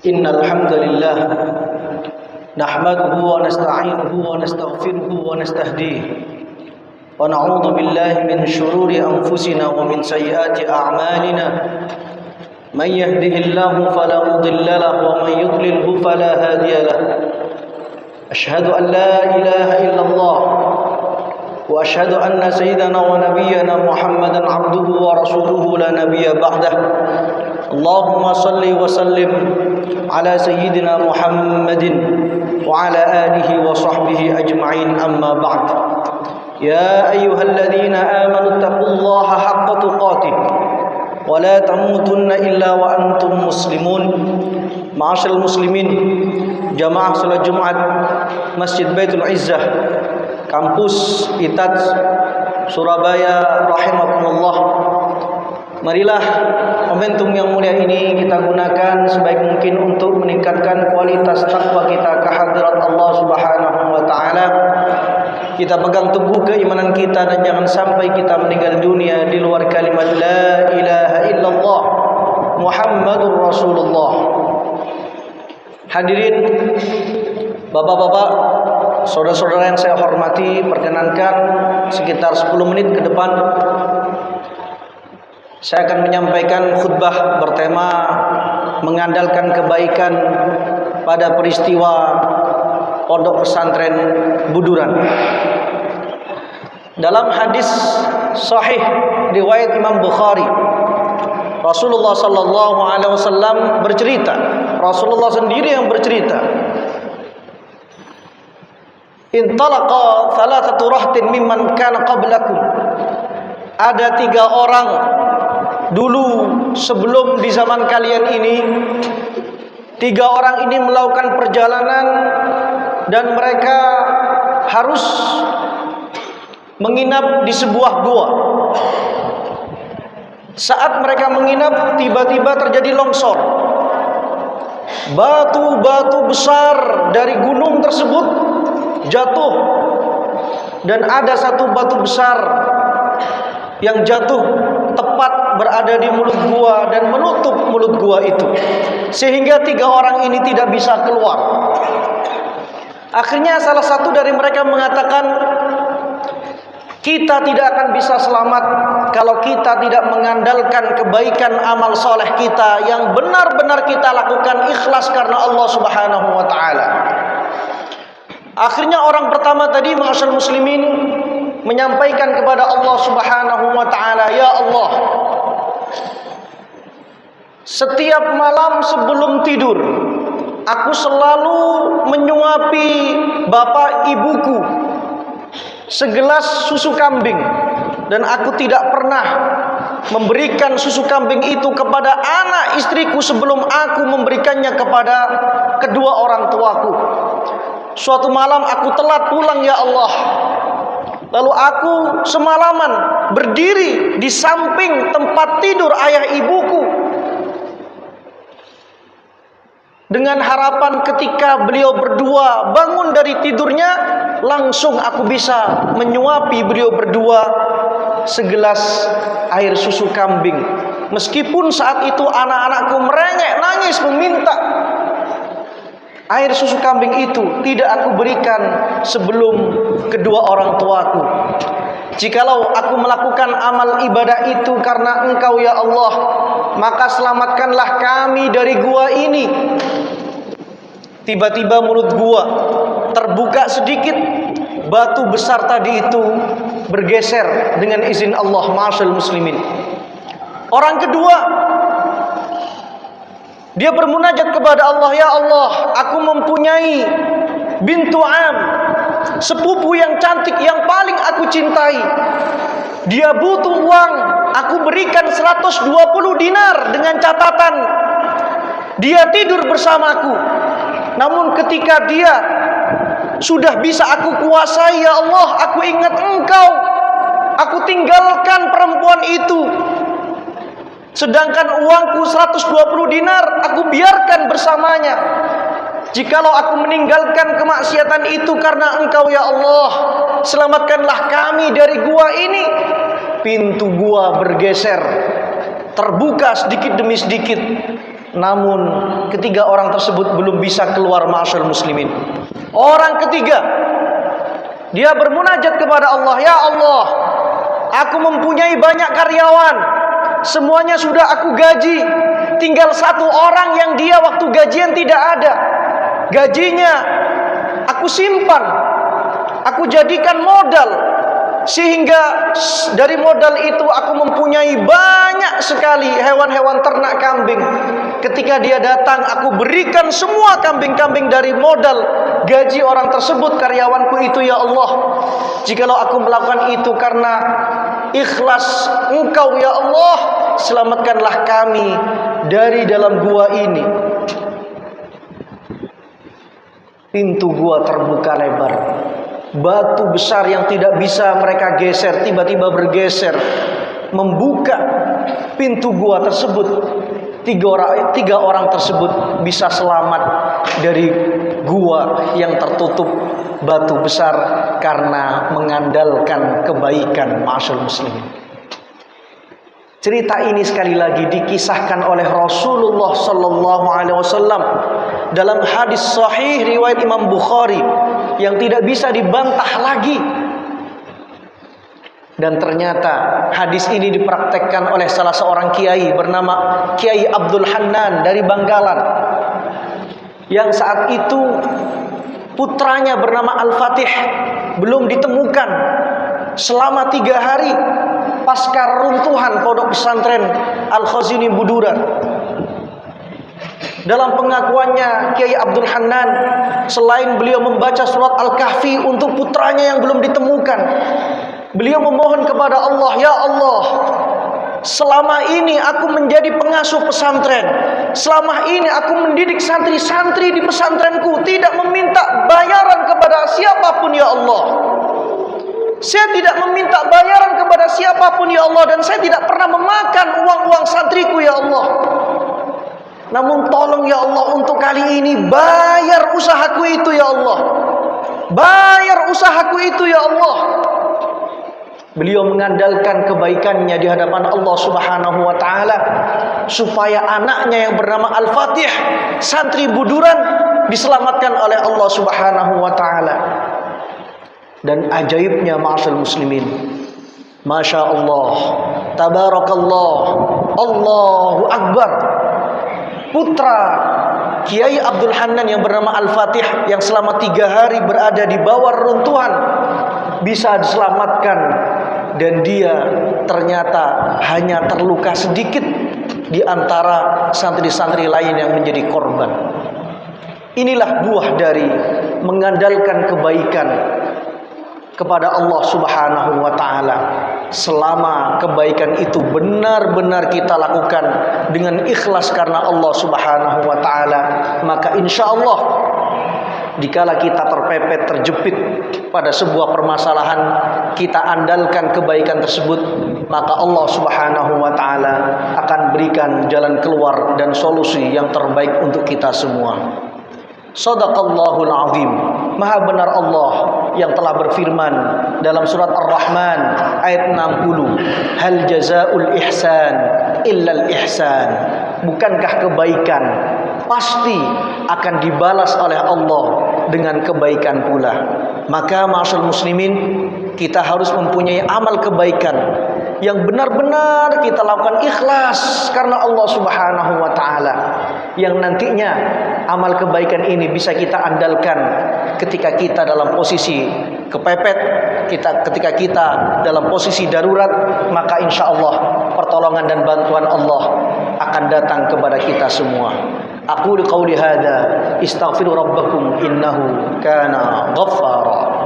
إن الحمد لله نحمده ونستعينه ونستغفره ونستهديه ونعوذ بالله من شرور أنفسنا ومن سيئات أعمالنا من يهده الله فلا مضل له ومن يضلله فلا هادي له أشهد أن لا إله إلا الله وأشهد أن سيدنا ونبينا محمدا عبده ورسوله لا نبي بعده اللهم صل وسلم على سيدنا محمد وعلى آله وصحبه أجمعين أما بعد يا أيها الذين آمنوا اتقوا الله حق تقاته ولا تموتن إلا وأنتم مسلمون. Ma'asyiral muslimin, jamaah salat Jumat Masjid Baitul Izzah kampus ITAT Surabaya rahimakumullah. Marilah momentum yang mulia ini kita gunakan sebaik mungkin untuk meningkatkan kualitas takwa kita ke hadirat Allah Subhanahu wa taala. Kita pegang teguh keimanan kita dan jangan sampai kita meninggal dunia di luar kalimat la ilaha illallah Muhammadur Rasulullah. Hadirin bapak-bapak, saudara-saudara yang saya hormati, perkenankan sekitar 10 menit ke depan saya akan menyampaikan khutbah bertema mengandalkan kebaikan pada peristiwa pondok pesantren Buduran. Dalam hadis sahih riwayat Imam Bukhari, Rasulullah sallallahu alaihi wasallam bercerita, Rasulullah sendiri yang bercerita, intalaqa thalathatu rahtin mimman kana qablakum. Ada 3 orang dulu sebelum di zaman kalian ini, 3 orang ini melakukan perjalanan dan mereka harus menginap di sebuah gua. Saat mereka menginap, tiba-tiba terjadi longsor. Batu-batu besar dari gunung tersebut jatuh, dan ada satu batu besar yang jatuh tepat berada di mulut gua dan menutup mulut gua itu, sehingga 3 orang ini tidak bisa keluar. Akhirnya salah satu dari mereka mengatakan, kita tidak akan bisa selamat kalau kita tidak mengandalkan kebaikan amal soleh kita yang benar-benar kita lakukan ikhlas karena Allah Subhanahu wa taala. Akhirnya orang pertama tadi, ma'asyiral muslimin, menyampaikan kepada Allah Subhanahu wa taala, ya Allah, setiap malam sebelum tidur aku selalu menyuapi bapak ibuku segelas susu kambing, dan aku tidak pernah memberikan susu kambing itu kepada anak istriku sebelum aku memberikannya kepada kedua orang tuaku. Suatu malam aku telat pulang ya Allah, lalu aku semalaman berdiri di samping tempat tidur ayah ibuku dengan harapan ketika beliau berdua bangun dari tidurnya, langsung aku bisa menyuapi beliau berdua segelas air susu kambing. Meskipun saat itu anak-anakku merengek nangis meminta air susu kambing itu, tidak aku berikan sebelum kedua orang tuaku. Jikalau aku melakukan amal ibadah itu karena Engkau ya Allah, maka selamatkanlah kami dari gua ini. Tiba-tiba mulut gua terbuka sedikit, batu besar tadi itu bergeser dengan izin Allah. Ma'asyiral muslimin, orang kedua, dia bermunajat kepada Allah, ya Allah, aku mempunyai bintu am, sepupu yang cantik yang paling aku cintai. Dia butuh uang, aku berikan 120 dinar dengan catatan dia tidur bersamaku. Namun ketika dia sudah bisa aku kuasai, ya Allah, aku ingat Engkau, aku tinggalkan perempuan itu. Sedangkan uangku 120 dinar aku biarkan bersamanya. Jikalau aku meninggalkan kemaksiatan itu karena Engkau ya Allah, selamatkanlah kami dari gua ini. Pintu gua bergeser, terbuka sedikit demi sedikit. Namun ketiga orang tersebut belum bisa keluar, ma'asyiral muslimin. Orang ketiga, dia bermunajat kepada Allah, "Ya Allah, aku mempunyai banyak karyawan, semuanya sudah aku gaji. Tinggal satu orang yang dia waktu gajian tidak ada. Gajinya aku simpan, aku jadikan modal, sehingga dari modal itu aku mempunyai banyak sekali hewan-hewan ternak kambing. Ketika dia datang, aku berikan semua kambing-kambing dari modal gaji orang tersebut, karyawanku itu, ya Allah. Jikalau aku melakukan itu karena ikhlas Engkau, ya Allah, selamatkanlah kami dari dalam gua ini." Pintu gua terbuka lebar. Batu besar yang tidak bisa mereka geser tiba-tiba bergeser, membuka pintu gua tersebut. Tiga orang tersebut bisa selamat dari gua yang tertutup batu besar karena mengandalkan kebaikan, ma'asyiral muslimin. Cerita ini sekali lagi dikisahkan oleh Rasulullah sallallahu alaihi wasallam dalam hadis sahih riwayat Imam Bukhari yang tidak bisa dibantah lagi. Dan ternyata hadis ini dipraktekkan oleh salah seorang kiai bernama Kiai Abdul Hannan dari Bangkalan, yang saat itu putranya bernama Al-Fatih belum ditemukan selama 3 hari pasca runtuhan pondok pesantren Al-Khazini Buduran. Dalam pengakuannya Kiai Abdul Hannan, selain beliau membaca surat Al-Kahfi untuk putranya yang belum ditemukan, beliau memohon kepada Allah, "Ya Allah, selama ini aku menjadi pengasuh pesantren, selama ini aku mendidik santri-santri di pesantrenku, tidak meminta bayaran kepada siapapun, ya Allah. Saya tidak meminta bayaran kepada siapapun, ya Allah, dan saya tidak pernah memakan uang-uang santriku, ya Allah. Namun tolong, ya Allah, untuk kali ini bayar usahaku itu, ya Allah. Bayar usahaku itu, ya Allah." Beliau mengandalkan kebaikannya di hadapan Allah Subhanahu wa taala supaya anaknya yang bernama Al-Fatih, santri Buduran, diselamatkan oleh Allah Subhanahu wa taala. Dan ajaibnya, ma'asyiral muslimin, Masya Allah, Tabarakallah, Allahu Akbar, putra Kiai Abdul Hannan yang bernama Al-Fatih yang selama 3 hari berada di bawah runtuhan bisa diselamatkan, dan dia ternyata hanya terluka sedikit di antara santri-santri lain yang menjadi korban. Inilah buah dari mengandalkan kebaikan kepada Allah Subhanahu wa taala. Selama kebaikan itu benar-benar kita lakukan dengan ikhlas karena Allah Subhanahu wa taala, maka insya Allah dikala kita terpepet, terjepit pada sebuah permasalahan, kita andalkan kebaikan tersebut, maka Allah Subhanahu wa taala akan berikan jalan keluar dan solusi yang terbaik untuk kita semua. Shadaqallahul azim. Maha benar Allah yang telah berfirman dalam surat Ar-Rahman ayat 60, "Hal jazaa'ul ihsan illal ihsan." Bukankah kebaikan pasti akan dibalas oleh Allah dengan kebaikan pula? Maka ma'asyiral muslimin, kita harus mempunyai amal kebaikan yang benar-benar kita lakukan ikhlas karena Allah Subhanahu wa taala, yang nantinya amal kebaikan ini bisa kita andalkan ketika kita dalam posisi kepepet, ketika kita dalam posisi darurat, maka insya Allah pertolongan dan bantuan Allah akan datang kepada kita semua. Aku qauli hadza, istaghfiru rabbakum innahu kana ghaffara.